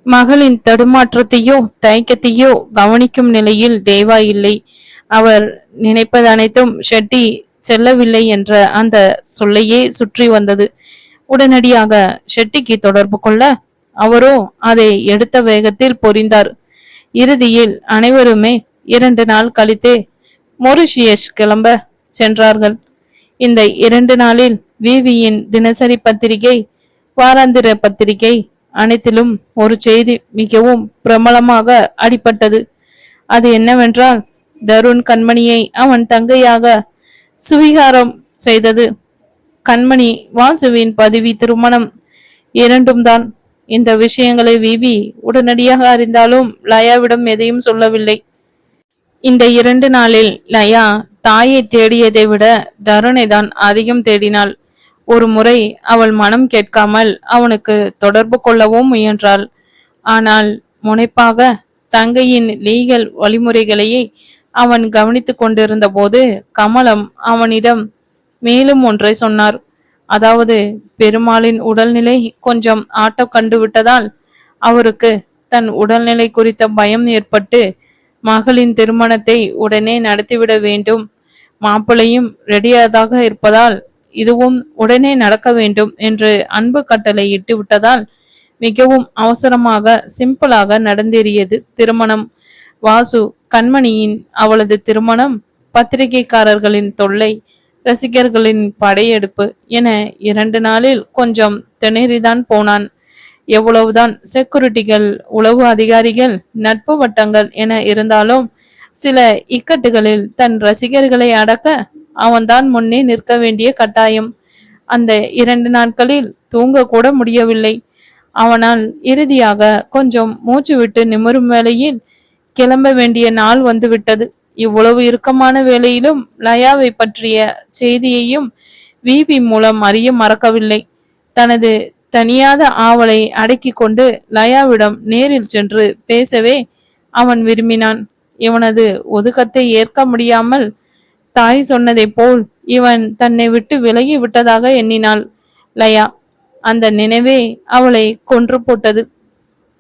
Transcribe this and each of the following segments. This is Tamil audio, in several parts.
மகளின் தடுமாற்றத்தையோ தயக்கத்தையோ கவனிக்கும் நிலையில் தேவா இல்லை. அவர் நினைப்பது அனைத்தும் ஷெட்டி செல்லவில்லை என்ற அந்த சொல்லையே சுற்றி வந்தது. உடனடியாக ஷெட்டிக்கு தொடர்பு கொள்ள அவரோ அதை எடுத்த வேகத்தில் பொறிந்தார். இறுதியில் அனைவருமே 2 நாள் கழித்தே மொரிஷியஸ் கிளம்ப சென்றார்கள். இந்த 2 நாளில் விவியின் தினசரி பத்திரிகை, வாராந்திர பத்திரிகை அனைத்திலும் ஒரு செய்தி மிகவும் பிரபலமாக அடிபட்டது. அது என்னவென்றால், தருண் கண்மணியை அவன் தங்கையாக சுவீகாரம் செய்தது. கண்மணி வாசுவின் பதவி திருமணம் இரண்டும் தான். இந்த விஷயங்களை விவி உடனடியாக அறிந்தாலும் லயாவிடம் எதையும் சொல்லவில்லை. இந்த 2 நாளில் லயா தாயை தேடியதை விட தருணை தான் அதிகம் தேடினாள். ஒரு முறை அவள் மனம் கேட்காமல் அவனுக்கு தொடர்பு கொள்ளவும் முயன்றாள். ஆனால் முனைப்பாக தங்கையின் லீகல் வழிமுறைகளையே அவன் கவனித்துக் கொண்டிருந்த போது கமலம் அவனிடம் மேலும் ஒன்றை சொன்னார். அதாவது, பெருமாளின் உடல்நிலை கொஞ்சம் ஆட்டம் கண்டுவிட்டதால் அவருக்கு தன் உடல்நிலை குறித்த பயம் ஏற்பட்டு மகளின் திருமணத்தை உடனே நடத்திவிட வேண்டும். மாப்பிள்ளையும் ரெடியாதாக இருப்பதால் இதுவும் உடனே நடக்க வேண்டும் என்று அன்பு கட்டளை இட்டு விட்டதால் மிகவும் அவசரமாக சிம்பிளாக நடந்தேறியது திருமணம். வாசு கண்மணியின் அவளது திருமணம் பத்திரிகைக்காரர்களின் தொல்லை, ரசிகர்களின் படையெடுப்பு என 2 நாளில் கொஞ்சம் திணறிதான் போனான். எவ்வளவுதான் செக்யூரிட்டிகள், உளவு அதிகாரிகள், நட்பு வட்டங்கள் என இருந்தாலும் சில இக்கட்டுகளில் தன் ரசிகர்களை அடக்க அவன்தான் முன்னே நிற்க வேண்டிய கட்டாயம். அந்த 2 நாட்களில் தூங்க கூட முடியவில்லை. அவனால் இறுதியாக கொஞ்சம் மூச்சு விட்டு நிமிரும் வேளையில் கிளம்ப வேண்டிய நாள் வந்துவிட்டது. இவ்வளவு இறுக்கமான வேளையிலும் லயாவை பற்றிய செய்தியையும் விவி மூலம் அறிய மறக்கவில்லை. தனது தனியாத ஆவலை அடக்கி கொண்டு லயாவிடம் நேரில் சென்று பேசவே அவன் விரும்பினான். இவனது ஒதுக்கத்தை ஏற்க முடியாமல் தாய் சொன்னதை போல் இவன் தன்னை விட்டு விலகி விட்டதாக எண்ணினாள் லயா. அந்த நினைவே அவளை கொன்று போட்டது.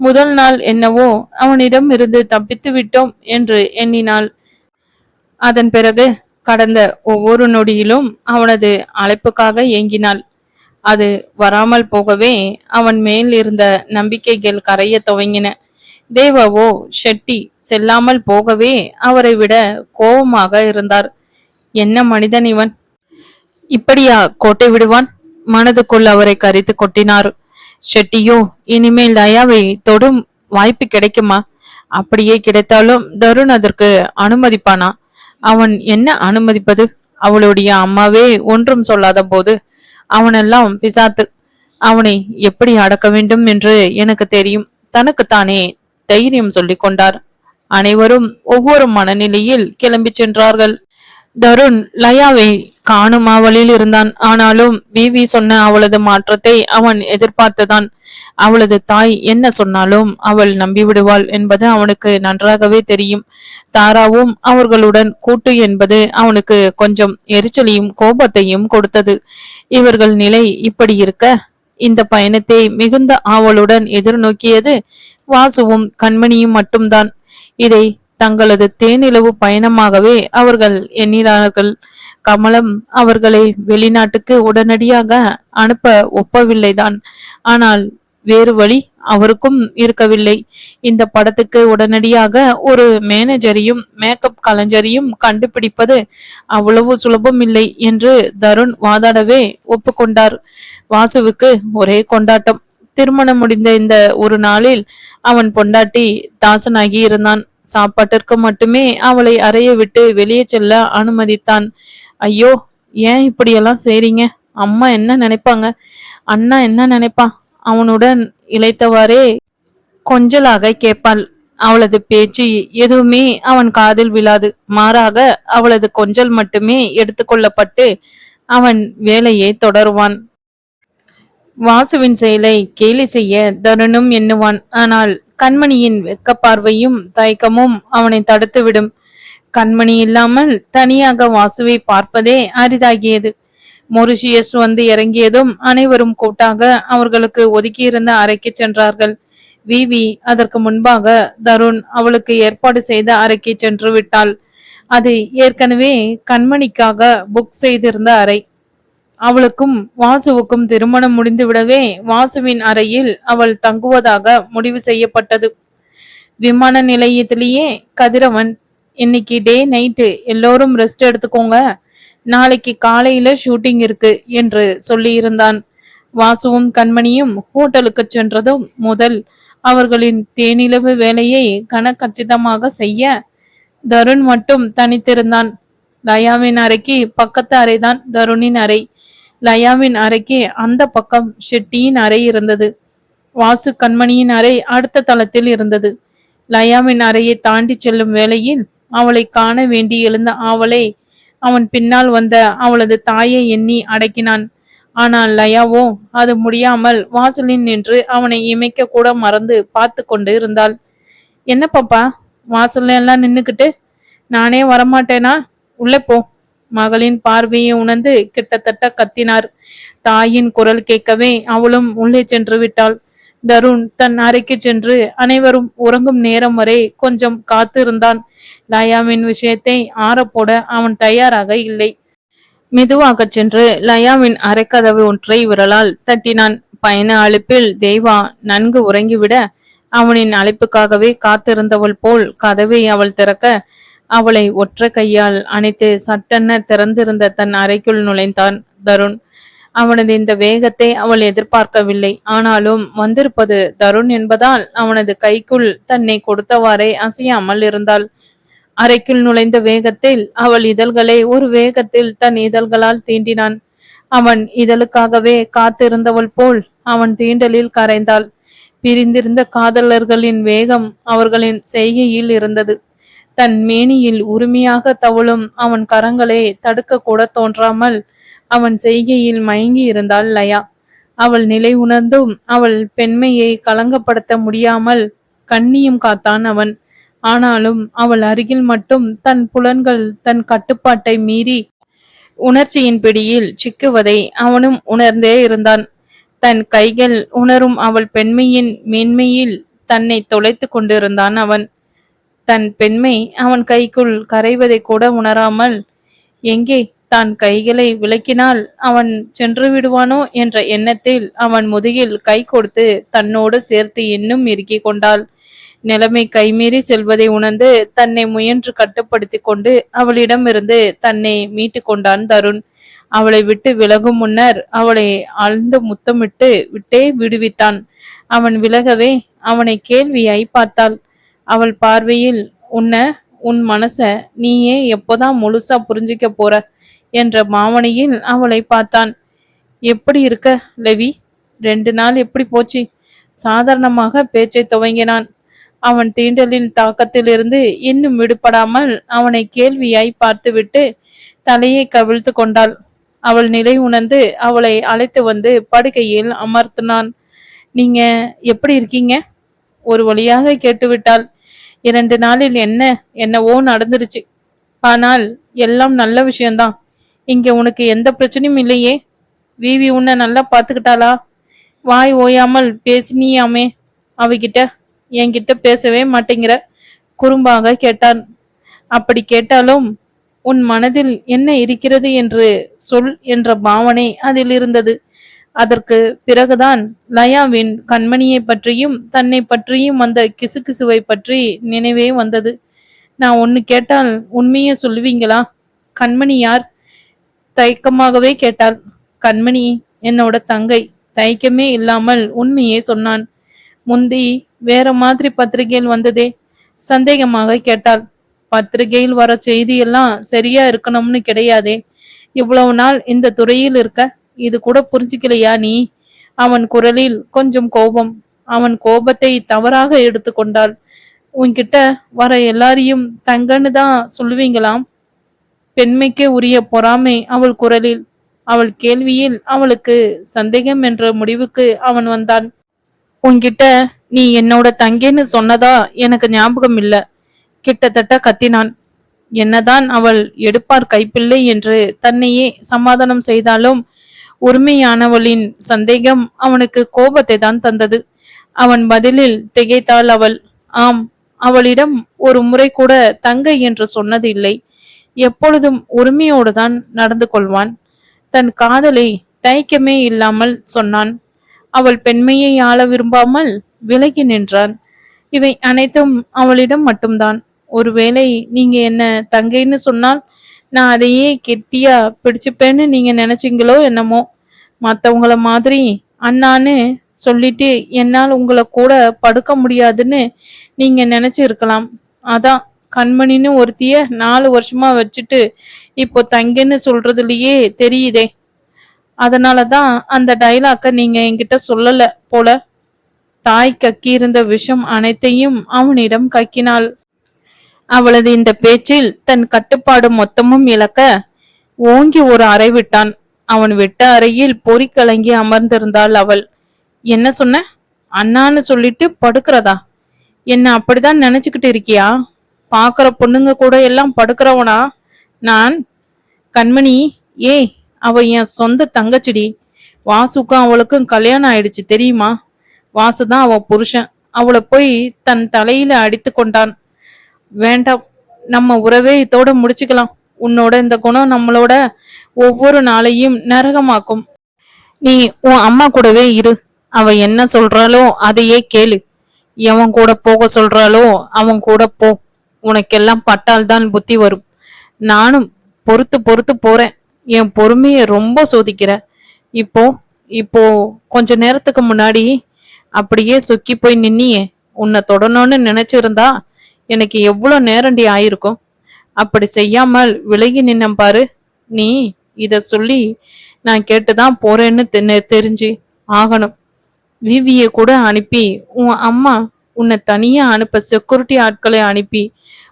முதல் நாள் என்னவோ அவனிடம் இருந்து தப்பித்து விட்டோம் என்று எண்ணினாள். அதன் பிறகு கடந்த ஒவ்வொரு நொடியிலும் அவனது அழைப்புக்காக ஏங்கினாள். அது வராமல் போகவே அவன் மேல் இருந்த நம்பிக்கைகள் கரைய துவங்கின. தேவாவோ ஷெட்டி செல்லாமல் போகவே அவரை விட கோபமாக இருந்தார். என்ன மனிதன் இவன், இப்படியா கோட்டை விடுவான்? மனதுக்குள் அவரை கரித்து கொட்டினார். ஷெட்டியோ இனிமேல் லயாவை தொடும் வாய்ப்பு கிடைக்குமா? அப்படியே கிடைத்தாலும் தருண் அதற்கு அனுமதிப்பானா? அவன் என்ன அனுமதிப்பது? அவளுடைய அம்மாவே ஒன்றும் சொல்லாத போது அவனெல்லாம் பிசாத்து. அவனை எப்படி அடக்க வேண்டும் என்று எனக்கு தெரியும். தனக்குத்தானே தைரியம் சொல்லிக் கொண்டார். அனைவரும் ஒவ்வொரு மனநிலையில் கிளம்பி சென்றார்கள். தருண் லயாவை காணும் ஆவலில் இருந்தான். ஆனாலும் விவி சொன்ன அவளது மாற்றத்தை அவன் எதிர்பார்த்துதான். அவளது தாய் என்ன சொன்னாலும் அவள் நம்பிவிடுவாள் என்பது அவனுக்கு நன்றாகவே தெரியும். தாராவும் அவர்களுடன் கூட்டு என்பது அவனுக்கு கொஞ்சம் எரிச்சலையும் கோபத்தையும் கொடுத்தது. இவர்கள் நிலை இப்படி இருக்க இந்த பயணத்தை மிகுந்த ஆவலுடன் எதிர்நோக்கியது வாசுவும் கண்மணியும் மட்டும்தான். இதை தங்களது தேனிலவு பயணமாகவே அவர்கள் எண்ணினார்கள். கமலம் அவர்களை வெளிநாட்டுக்கு உடனடியாக அனுப்ப ஒப்பவில்லைதான். ஆனால் வேறு வழி அவருக்கும் இருக்கவில்லை. இந்த படத்துக்கு உடனடியாக ஒரு மேனேஜரையும் மேக்கப் கலைஞரையும் கண்டுபிடிப்பது அவ்வளவு சுலபம் இல்லை என்று தருண் வாதாடவே ஒப்புக்கொண்டார். வாசுவுக்கு ஒரே கொண்டாட்டம். திருமணம் முடிந்த இந்த ஒரு நாளில் அவன் பொண்டாட்டி தாசனாகி இருந்தான். சாப்பாட்டிற்கு மட்டுமே அவளை அறைய விட்டு வெளியே செல்ல அனுமதித்தான். ஐயோ, ஏன் இப்படியெல்லாம் செய்றீங்க? அம்மா என்ன நினைப்பாங்க? அண்ணா என்ன நினைப்பான்? அவனுடன் இளைத்தவாறே கொஞ்சலாக கேட்பாள். அவளது பேச்சு எதுவுமே அவன் காதில் விழாது. மாறாக அவளது கொஞ்சல் மட்டுமே எடுத்துக்கொள்ளப்பட்டு அவன் வேலையை தொடருவான். வாசுவின் செயலை கேலி செய்ய தருணும் எண்ணுவான். ஆனால் கண்மணியின் வெக்க பார்வையும் தயக்கமும் அவனை தடுத்துவிடும். கண்மணி இல்லாமல் தனியாக வாசுவை பார்ப்பதே அரிதாகியது. மொரிஷியஸ் வந்து இறங்கியதும் அனைவரும் கூட்டாக அவர்களுக்கு ஒதுக்கியிருந்த அறைக்கு சென்றார்கள். விவி அதற்கு முன்பாக தருண் அவளுக்கு ஏற்பாடு செய்த அறைக்கு சென்று விட்டாள். அது ஏற்கனவே கண்மணிக்காக புக் செய்திருந்த அறை. அவளுக்கும் வாசுவுக்கும் திருமணம் முடிந்துவிடவே வாசுவின் அறையில் அவள் தங்குவதாக முடிவு செய்யப்பட்டது. விமான நிலையத்திலேயே கதிரவன், இன்னைக்கு டே நைட்டு எல்லோரும் ரெஸ்ட் எடுத்துக்கோங்க, நாளைக்கு காலையில ஷூட்டிங் இருக்கு என்று சொல்லியிருந்தான். வாசுவும் கண்மணியும் ஹோட்டலுக்கு சென்றதும் முதல் அவர்களின் தேனிலவு வேலையை கனக்கச்சிதமாக செய்ய தருண் மட்டும் தனித்திருந்தான். லயாவின் அறைக்கு பக்கத்து அறைதான் தருணின் அறை. லயாவின் அறைக்கு அந்த பக்கம் ஷெட்டியின் அறை இருந்தது. வாசு கண்மணியின் அறை அடுத்த தளத்தில் இருந்தது. லயாவின் அறையை தாண்டி செல்லும் வேளையில் அவளை காண வேண்டி எழுந்த ஆவலை அவன் பின்னால் வந்த அவளது தாயை எண்ணி அடக்கினான். ஆனால் லயாவோ அது முடியாமல் வாசலில் நின்று அவனை இமைக்க கூட மறந்து பார்த்து கொண்டு இருந்தாள். என்ன பாப்பா, வாசல்ல எல்லாம் நின்னுக்கிட்டு, நானே வரமாட்டேனா, உள்ளே போ. மகளின் பார்வையை உணர்ந்து கிட்டத்தட்ட கத்தினார். தாயின் குரல் கேட்கவே அவளும் உள்ளே சென்று விட்டாள். தருண் தன் அறைக்கு சென்று அனைவரும் உறங்கும் நேரம் வரை கொஞ்சம் காத்து இருந்தான். லயாவின் விஷயத்தை ஆறப்போட அவன் தயாராக இல்லை. மெதுவாக சென்று லயாவின் அரைக்கதவு ஒன்றை விரலால் தட்டினான். பயண அழைப்பில் தேவா நன்கு உறங்கிவிட அவனின் அழைப்புக்காகவே காத்திருந்தவள் போல் கதவை அவள் திறக்க அவளை ஒற்றை கையால் அணைத்து சட்டென திறந்திருந்த தன் அறைக்குள் நுழைந்தான் தருண். அவனது இந்த வேகத்தை அவள் எதிர்பார்க்கவில்லை. ஆனாலும் வந்திருப்பது தருண் என்பதால் அவனது கைக்குள் தன்னை கொடுத்தவாறே அசையாமல் இருந்தாள். அறைக்குள் நுழைந்த வேகத்தில் அவள் இதழ்களை ஒரு வேகத்தில் தன் இதழ்களால் தீண்டினான். அவன் இதழுக்காகவே காத்திருந்தவள் போல் அவன் தீண்டலில் கரைந்தாள். பிரிந்திருந்த காதலர்களின் வேகம் அவர்களின் செய்கையில் இருந்தது. தன் மேனியில் உரிமையாக தவழும் அவன் கரங்களை தடுக்க கூட தோன்றாமல் அவன் செய்கையில் மயங்கி இருந்தாள் லயா. அவள் நிலை உணர்ந்தும் அவள் பெண்மையை களங்கப்படுத்த முடியாமல் கண்ணியும் காத்தான் அவன். ஆனாலும் அவள் அருகில் மட்டும் தன் புலன்கள் தன் கட்டுப்பாட்டை மீறி உணர்ச்சியின் பிடியில் சிக்குவதை அவனும் உணர்ந்தே இருந்தான். தன் கைகள் உணரும் அவள் பெண்மையின் மேன்மையில் தன்னை தொலைத்து கொண்டிருந்தான் அவன். தன் பெண்மை அவன் கைக்குள் கரைவதை கூட உணராமல் எங்கே தான் கைகளை விலக்கினால் அவன் சென்று விடுவானோ என்ற எண்ணத்தில் அவன் முதுகில் கை கொடுத்து தன்னோடு சேர்த்து இன்னும் இறுக்கி கொண்டாள். நிலைமை கைமீறி செல்வதை உணர்ந்து தன்னை முயன்று கட்டுப்படுத்தி கொண்டு அவளிடமிருந்து தன்னை மீட்டு கொண்டான் தருண். அவளை விட்டு விலகும் முன்னர் அவளை ஆழ்ந்து முத்தமிட்டு விட்டே விடுவித்தான். அவன் விலகவே அவனை கேள்வியாய் பார்த்தாள். அவள் பார்வையில் உன் மனச நீயே எப்போதான் முழுசா புரிஞ்சிக்க போற என்ற பாவனையில் அவளை பார்த்தான். எப்படி இருக்க லெவி? 2 நாள் எப்படி போச்சு? சாதாரணமாக பேச்சை துவங்கினான். அவன் தீண்டலின் தாக்கத்திலிருந்து இன்னும் விடுபடாமல் அவனை கேள்வியாய் பார்த்துவிட்டு தலையை கவிழ்த்து கொண்டாள். அவள் நிலை உணர்ந்து அவளை அழைத்து வந்து படுக்கையில் அமர்த்தினான். நீங்க எப்படி இருக்கீங்க? ஒரு வழியாக கேட்டுவிட்டாள். 2 நாளில் என்னவோ நடந்துருச்சு. ஆனால் எல்லாம் நல்ல விஷயம்தான். இங்க உனக்கு எந்த பிரச்சனையும் இல்லையே? விவி உன்னை நல்லா பாத்துக்கிட்டாளா? வாய் ஓயாமல் பேசினியாமே அவகிட்ட, என்கிட்ட பேசவே மாட்டேங்கிற குறும்பாக கேட்டான். அப்படி கேட்டாலும் உன் மனதில் என்ன இருக்கிறது என்று சொல் என்ற பாவனை அதில் இருந்தது. அதற்கு பிறகுதான் லயாவின் கண்மணியை பற்றியும் தன்னை பற்றியும் அந்த கிசுகிசுவை பற்றி நினைவே வந்தது. நான் ஒன்னு கேட்டால் உண்மையை சொல்லுவீங்களா? கண்மணி யார்? தயக்கமாகவே கேட்டாள். கண்மணி என்னோட தங்கை. தயக்கமே இல்லாமல் உண்மையே சொன்னான். முந்தி வேற மாதிரி பத்திரிகையில் வந்ததே? சந்தேகமாக கேட்டாள். பத்திரிகையில் வர செய்தியெல்லாம் சரியா இருக்கணும்னு கிடையாதே. இவ்வளவு நாள் இந்த துறையில் இருக்க இது கூட புரிஞ்சுக்கலையா நீ? அவன் குரலில் கொஞ்சம் கோபம். அவன் கோபத்தை தவறாக எடுத்துக்கொண்டாள். உன்கிட்ட வர எல்லாரையும் தங்கன்னு தான் சொல்லுவீங்களாம். பெண்மைக்கே உரிய பொறாமை அவள் குரலில். அவள் கேள்வியில் அவளுக்கு சந்தேகம் என்ற முடிவுக்கு அவன் வந்தான். உன்கிட்ட நீ என்னோட தங்கேன்னு சொன்னதா எனக்கு ஞாபகம் இல்ல, கிட்டத்தட்ட கத்தினான். என்னதான் அவள் எடுப்பார் கைப்பிள்ளை என்று தன்னையே சமாதானம் செய்தாலும் உரிமையானவளின் சந்தேகம் அவனுக்கு கோபத்தை தான் தந்தது. அவன் பதிலில் திகைத்தாள் அவள். ஆம், அவளிடம் ஒரு முறை கூட தங்கை என்று சொன்னது இல்லை. எப்பொழுதும் உரிமையோடுதான் நடந்து கொள்வான். தன் காதலை தயக்கமே இல்லாமல் சொன்னான். அவள் பெண்மையை ஆள விரும்பாமல் விலகி நின்றான். இவை அனைத்தும் அவளிடம் மட்டும்தான். ஒருவேளை நீங்க என்ன தங்கைன்னு சொன்னால் நான் அதையே கெட்டியா பிடிச்சுப்பேன்னு நீங்க நினைச்சீங்களோ என்னமோ. மத்தவங்கள மாதிரி அண்ணான்னு சொல்லிட்டு என்னால் உங்களை கூட படுக்க முடியாதுன்னு நீங்க நினைச்சு இருக்கலாம். அதான் கண்மணின்னு ஒருத்திய 4 வருஷமா வச்சுட்டு இப்போ தங்கன்னு சொல்றதுலயே தெரியுதே. அதனாலதான் அந்த டைலாக்க நீங்க என்கிட்ட சொல்லல போல. தாய் கக்கியிருந்த விஷம் அனைத்தையும் அவனிடம் கக்கினாள். அவளது இந்த பேச்சில் தன் கட்டுப்பாடு மொத்தமும் இழக்க ஓங்கி ஒரு அறை விட்டான். அவன் விட்ட அறையில் பொறி கலங்கி அமர்ந்திருந்தாள் அவள். என்ன சொன்ன? அண்ணான்னு சொல்லிட்டு படுக்கிறதா? என்ன அப்படிதான் நினைச்சுக்கிட்டு இருக்கியா? பாக்குற பொண்ணுங்க கூட எல்லாம் படுக்கிறவனா நான்? கண்மணி, ஏய், அவ என் சொந்த தங்கச்சிடி. வாசுக்கும் அவளுக்கும் கல்யாணம் ஆயிடுச்சு தெரியுமா? வாசுதான் அவ புருஷன். அவளை போய் தன் தலையில அடித்து கொண்டான். வேண்டாம், நம்ம உறவே இதோட முடிச்சுக்கலாம். உன்னோட இந்த குணம் நம்மளோட ஒவ்வொரு நாளையும் நரகமாக்கும். நீ உன் அம்மா கூடவே இரு. அவ என்ன சொல்றாளோ அதையே கேளு. எவன் கூட போக சொல்றாளோ அவன் கூட போ. உனக்கெல்லாம் பட்டால்தான் புத்தி வரும். நானும் பொறுத்து பொறுத்து போறேன். என் பொறுமைய ரொம்ப சோதிக்கிற. இப்போ இப்போ கொஞ்ச நேரத்துக்கு முன்னாடி அப்படியே சொக்கி போய் நின்னியே. உன்னை தொடணும்னு நினைச்சிருந்தா எனக்கு எவ்வளவு நேரண்டி ஆயிருக்கும். அப்படி செய்யாமல் விலகி நின்னம் பாரு. நீ இத சொல்லி நான் கேட்டுதான் போறேன்னு தெரிஞ்சு ஆகணும். விவிய கூட அனுப்பி உன் அம்மா உன்னை தனியா அனுப்ப செக்யூரிட்டி ஆட்களை அனுப்பி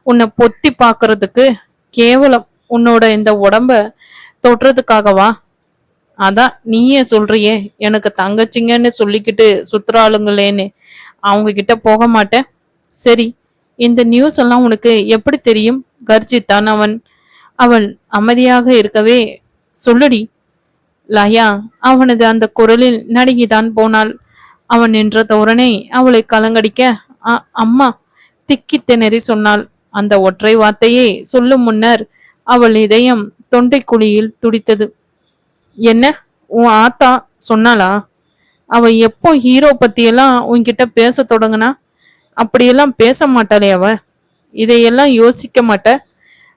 உன்னை பொத்தி பாக்குறதுக்கு கேவலம் உன்னோட இந்த உடம்ப தொடுறதுக்காகவா? அதான் நீயே சொல்றியே எனக்கு தங்கச்சிங்கன்னு சொல்லிக்கிட்டு சுத்துறாளுங்களேன்னு. அவங்க கிட்ட போக மாட்டேன். சரி, இந்த நியூஸ் எல்லாம் உனக்கு எப்படி தெரியும்? கர்ஜித்தான் அவன். அவள் அமைதியாக இருக்கவே, சொல்லுடி. லயா அவனது அந்த குரலில் நடுங்கிதான் போனாள். அவன் நின்ற தோரணை அவளை கலங்கடிக்க, அம்மா, திக்கி திணறி சொன்னாள். அந்த ஒற்றை வார்த்தையை சொல்லும் முன்னர் அவள் இதயம் தொண்டை குழியில் துடித்தது. என்ன, உன் ஆத்தா சொன்னாளா? அவ எப்போ ஹீரோ பத்தியெல்லாம் உன்கிட்ட பேச தொடங்குனா? அப்படியெல்லாம் பேச மாட்டாளே அவ. இதையெல்லாம் யோசிக்க மாட்ட.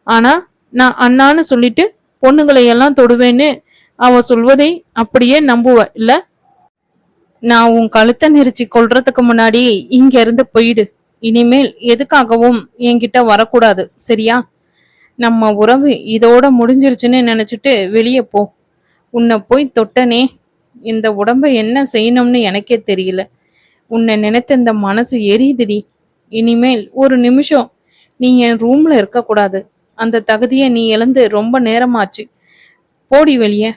ஆனா நான் அண்ணான்னு சொல்லிட்டு பொண்ணுங்களை எல்லாம் தொடுவேன்னு அவ சொல்வதை அப்படியே நம்புவ இல்ல? நான் உன் கழுத்தை நெரிச்சு கொள்றதுக்கு முன்னாடி இங்க இருந்து போயிடு. இனிமேல் எதுக்காகவும் என்கிட்ட வரக்கூடாது, சரியா? நம்ம உறவு இதோட முடிஞ்சிருச்சுன்னு நினைச்சிட்டு வெளியே போ. உன்னை போய் தொட்டனே, இந்த உடம்ப என்ன செய்யணும்னு எனக்கே தெரியல. உன்னை நினைத்த இந்த மனசு எரியுதுடி. இனிமேல் ஒரு நிமிஷம் நீ என் ரூம்ல இருக்க கூடாது. அந்த தகுதியை நீ இழந்து ரொம்ப நேரமாச்சு. போடி வெளியே.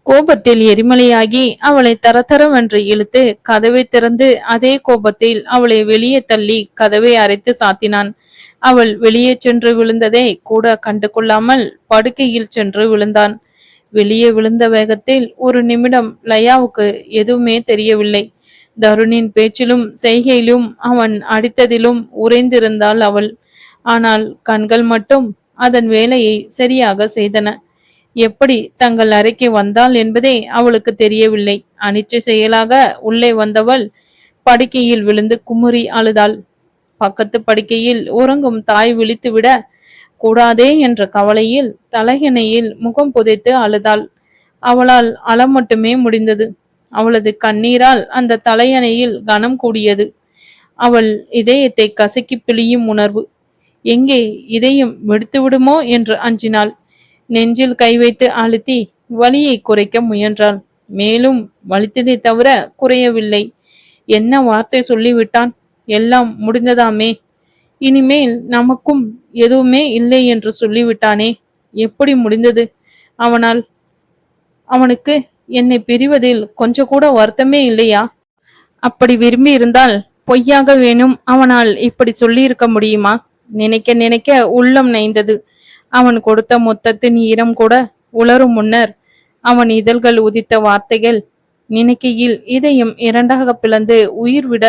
கோபத்தில் எரிமலையாகி அவளை தரதரவென்று இழுத்து கதவை திறந்து அதே கோபத்தில் அவளை வெளியே தள்ளி கதவை அரைத்து சாத்தினான். அவள் வெளியே சென்று விழுந்ததை கூட கண்டு கொள்ளாமல் படுக்கையில் சென்று விழுந்தான். வெளியே விழுந்த வேகத்தில் ஒரு நிமிடம் லயாவுக்கு எதுவுமே தெரியவில்லை. தருணின் பேச்சிலும் செய்கையிலும் அவன் அடித்ததிலும் உறைந்திருந்தாள் அவள். ஆனால் கண்கள் மட்டும் அதன் வேலையை சரியாக செய்தன. எப்படி தங்கள் அறைக்கு வந்தாள் என்பதே அவளுக்கு தெரியவில்லை. அனிச்சை செயலாக உள்ளே வந்தவள் படுக்கையில் விழுந்து குமுறி அழுதாள். பக்கத்து படுக்கையில் உறங்கும் தாய் விழித்துவிட கூடாதே என்ற கவலையில் தலையணையில் முகம் புதைத்து அழுதாள். அவளால் அழ மட்டுமே முடிந்தது. அவளது கண்ணீரால் அந்த தலையணையில் கனம் கூடியது. அவள் இதயத்தை கசக்கி பிழியும் உணர்வு. எங்கே இதயம் வெடித்து விடுமோ என்று அஞ்சினாள். நெஞ்சில் கை வைத்து அழுத்தி வலியை குறைக்க முயன்றாள். மேலும் வலித்ததை தவிர குறையவில்லை. என்ன வார்த்தை சொல்லிவிட்டான்? எல்லாம் முடிந்ததாமே, இனிமேல் நமக்கும் எதுவுமே இல்லை என்று சொல்லிவிட்டானே. எப்படி முடிந்தது? அவனுக்கு என்னை பிரிவதில் கொஞ்சம் கூட வருத்தமே இல்லையா? அப்படி விரும்பி இருந்தால் பொய்யாக வேணும் அவனால் இப்படி சொல்லி இருக்க முடியுமா? நினைக்க நினைக்க உள்ளம் நைந்தது. அவன் கொடுத்த மொத்தத்தின் ஈரம் கூட உலரும் முன்னர் அவன் இதழ்கள் உதித்த வார்த்தைகள், நினைக்கையில் இதயம் இரண்டாக பிளந்து உயிர் விட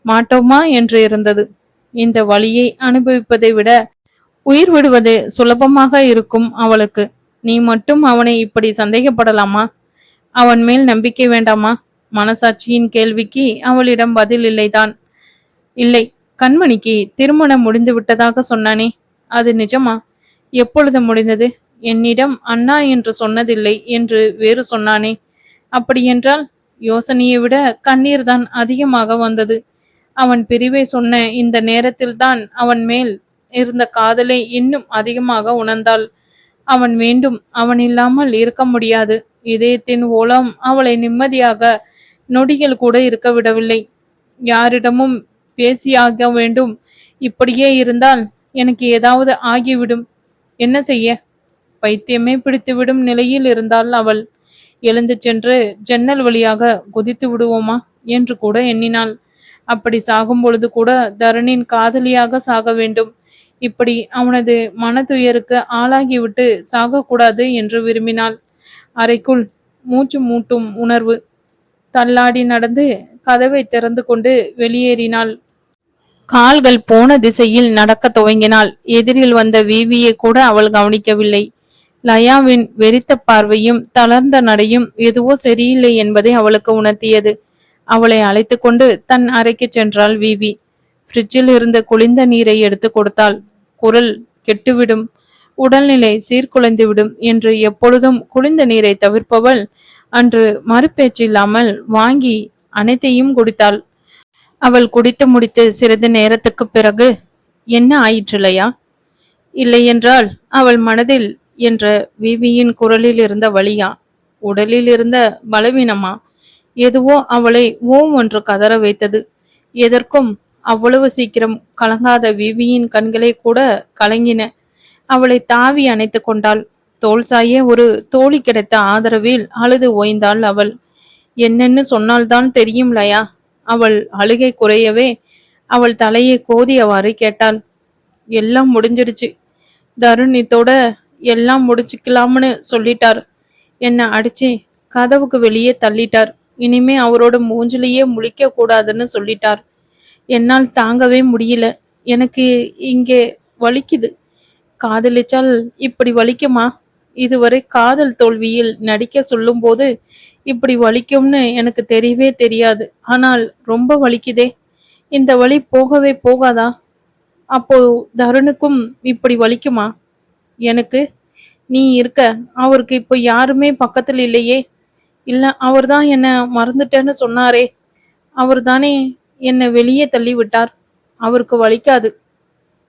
மாட்டோமா என்று இருந்தது. இந்த வலியை அனுபவிப்பதை விட உயிர் விடுவது சுலபமாக இருக்கும் அவளுக்கு. நீ மட்டும் அவனை இப்படி சந்தேகப்படலாமா? அவன் மேல் நம்பிக்கை வேண்டாமா? மனசாட்சியின் கேள்விக்கு அவளிடம் பதில் இல்லைதான். இல்லை, கண்மணிக்கு திருமணம் முடிந்து விட்டதாக சொன்னானே, அது நிஜமா? எப்பொழுது முடிந்தது? என்னிடம் அண்ணா என்று சொன்னதில்லை என்று வேறு சொன்னானே. அப்படியென்றால் யோசனையை விட கண்ணீர் தான் அதிகமாக வந்தது. அவன் பிரிவை சொன்ன இந்த நேரத்தில்தான் அவன் மேல் இருந்த காதலை இன்னும் அதிகமாக உணர்ந்தாள். அவன் வேண்டும், அவன் இல்லாமல் இருக்க முடியாது. இதயத்தின் ஓலம் அவளை நிம்மதியாக நொடிகள் கூட இருக்க விடவில்லை. யாரிடமும் பேசியாக வேண்டும். இப்படியே இருந்தால் எனக்கு ஏதாவது ஆகிவிடும். என்ன செய்ய? பைத்தியமே பிடித்துவிடும் நிலையில் இருந்தால் அவள். எழுந்து சென்று ஜன்னல் வழியாக குதித்து விடுவோமா என்று கூட எண்ணினாள். அப்படி சாகும் பொழுது கூட தருணின் காதலியாக சாக வேண்டும். இப்படி அவனது மனதுயருக்கு ஆளாகிவிட்டு சாகக்கூடாது என்று விரும்பினாள். அறைக்குள் மூச்சு மூட்டும் உணர்வு. தள்ளாடி நடந்து கதவை திறந்து கொண்டு வெளியேறினாள். கால்கள் போன திசையில் நடக்க துவங்கினாள். எதிரில் வந்த வீவியை கூட அவள் கவனிக்கவில்லை. லயாவின் வெறித்த பார்வையும் தளர்ந்த நடையும் எதுவோ சரியில்லை என்பதை அவளுக்கு உணர்த்தியது. அவளை அழைத்து கொண்டு தன் அறைக்கு சென்றாள் வீவி. ஃப்ரிட்ஜில் இருந்த குளிர்ந்த நீரை எடுத்து கொடுத்தாள். குரல் கெட்டுவிடும், உடல்நிலை சீர்குலைந்துவிடும் என்று எப்பொழுதும் குளிர்ந்த நீரை தவிர்ப்பவள் அன்று மறுபேச்சில்லாமல் வாங்கி அனைத்தையும் குடித்தாள். அவள் குடித்து முடித்து சிறிது நேரத்துக்கு பிறகு, என்ன ஆயிற்றுலையா? இல்லையென்றால் அவள் மனதில் என்ற வீவியின் குரலில் இருந்த வலியா, உடலில் இருந்த பலவீனமா? எதுவோ அவளை ஓம் என்று கதற வைத்தது. எதற்கும் அவ்வளவு சீக்கிரம் கலங்காத வீவியின் கண்களை கூட கலங்கின. அவளை தாவி அணைத்து கொண்டாள். தோல் சாய ஒரு தோழி கிடைத்த ஆதரவில் அழுது ஓய்ந்தாள் அவள். என்னன்னு சொன்னால்தான் தெரியும் லயா. அவள் அழுகை குறையவே அவள் தலையை கோதியவாறு கேட்டாள். எல்லாம் முடிஞ்சிருச்சு. தருணித்தோட எல்லாம் முடிச்சுக்கலாம்னு சொல்லிட்டார். என்னை அடிச்சு கதவுக்கு வெளியே தள்ளிட்டார். இனிமே அவரோட மூஞ்சிலேயே முழிக்க கூடாதுன்னு சொல்லிட்டார். என்னால் தாங்கவே முடியல. எனக்கு இங்கே வலிக்குது. காதலிச்சால் இப்படி வலிக்குமா? இதுவரை காதல் தோல்வியில் நடிக்க சொல்லும் போது இப்படி வலிக்கும்னு எனக்கு தெரியவே தெரியாது. ஆனால் ரொம்ப வலிக்குதே. இந்த வலி போகவே போகாதா? அப்போ தருணுக்கும் இப்படி வலிக்குமா? எனக்கு நீ இருக்க, அவருக்கு இப்போ யாருமே பக்கத்தில் இல்லையே. இல்ல, அவர்தான் என்ன மறந்துட்டேன்னு சொன்னாரே. அவர் தானே என்னை வெளியே தள்ளி விட்டார். அவருக்கு வலிக்காது.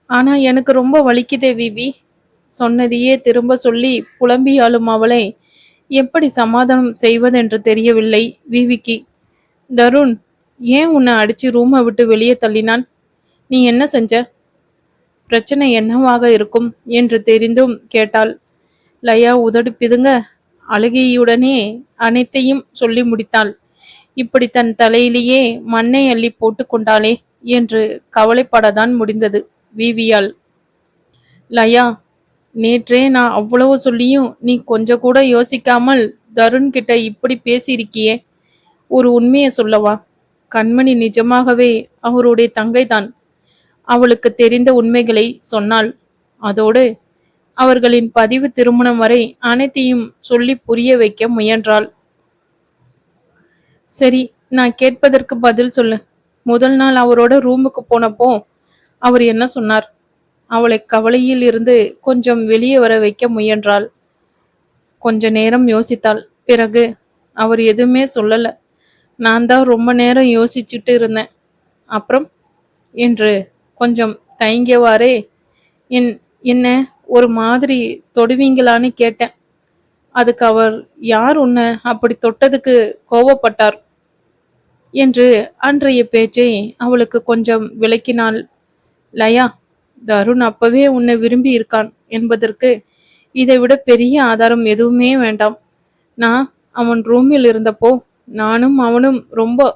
ஆனா எனக்கு ரொம்ப வலிக்குதே விவி. சொன்னதையே திரும்ப சொல்லி புலம்பியாலும் அவளை எப்படி சமாதானம் செய்வதென்று தெரியவில்லை விவிக்கு. தருண் ஏன் உன்னை அடிச்சு ரூமை விட்டு வெளியே தள்ளினான்? நீ என்ன செஞ்ச? பிரச்சனை என்னவாக இருக்கும் என்று தெரிந்தும் கேட்டாள். லயா உதடு பிதுங்க அழுகையுடனே அனைத்தையும் சொல்லி முடித்தாள். இப்படி தன் தலையிலேயே மண்ணை அள்ளி போட்டு கொண்டாளே என்று கவலைப்படத்தான் முடிந்தது விவியால். லயா, நேற்றே நான் அவ்வளவு சொல்லியும் நீ கொஞ்சம் கூட யோசிக்காமல் தருண் கிட்ட இப்படி பேசியிருக்கியே. ஒரு உண்மையை சொல்லவா? கண்மணி நிஜமாகவே அவருடைய தங்கைதான். அவளுக்கு தெரிந்த உண்மைகளை சொன்னாள். அதோடு அவர்களின் பதிவு திருமணம் வரை அனைத்தையும் சொல்லி புரிய வைக்க முயன்றாள். சரி, நான் கேட்பதற்கு பதில் சொல்லு. முதல் நாள் அவரோட ரூமுக்கு போனப்போ அவர் என்ன சொன்னார்? அவளை கவலையில் இருந்து கொஞ்சம் வெளியே வர வைக்க முயன்றாள். கொஞ்ச நேரம் யோசித்தாள். பிறகு அவர் எதுவுமே சொல்லல. நான் தான் ரொம்ப நேரம் யோசிச்சுட்டு இருந்தேன். அப்புறம் என்று கொஞ்சம் தயங்கியவாறே என்ன ஒரு மாதிரி தொடுவீங்களான்னு கேட்டேன். அதுக்கு அவர், யார் உன்னை அப்படி தொட்டதுக்கு கோவப்பட்டார் என்று அன்றைய பேச்சை அவளுக்கு கொஞ்சம் விளக்கினாள். லயா, தருண் அப்பவே உன்னை விரும்பி இருக்கான் என்பதற்கு இதைவிட பெரிய ஆதாரம் எதுவுமே வேண்டாம். நான் அவன் ரூமில் இருந்தப்போ நானும் அவனும் ரொம்ப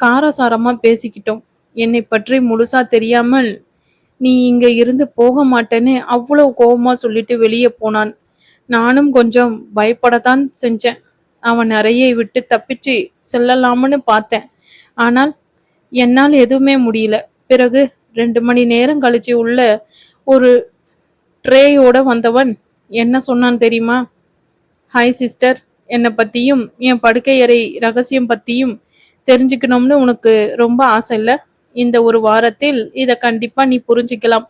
காரசாரமா பேசிக்கிட்டோம். என்னை பற்றி முழுசா தெரியாமல் நீ இங்க இருந்து போக மாட்டேன்னு அவ்வளவு கோபமா சொல்லிட்டு வெளியே போனான். நானும் கொஞ்சம் பயப்படத்தான் செஞ்சேன். அவன் அறையை விட்டு தப்பிச்சு செல்லலாம்னு பார்த்தேன். ஆனால் என்னால் எதுவுமே முடியல. பிறகு 2 மணி நேரம் கழிச்சு உள்ள ஒரு ட்ரேயோட வந்தவன் என்ன சொன்னான் தெரியுமா? ஹாய் சிஸ்டர், என்னை பத்தியும் என் படுக்கை அறை ரகசியம் பத்தியும் தெரிஞ்சுக்கணும்னு உனக்கு ரொம்ப ஆசை இல்ல? இந்த ஒரு வாரத்தில் இத கண்டிப்பா நீ புரிஞ்சுக்கலாம்.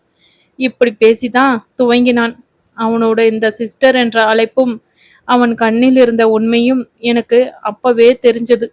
இப்படி பேசிதான் துவங்கினான். அவனோட இந்த சிஸ்டர் என்ற அழைப்பும் அவன் கண்ணில் இருந்த உண்மையும் எனக்கு அப்பவே தெரிஞ்சது.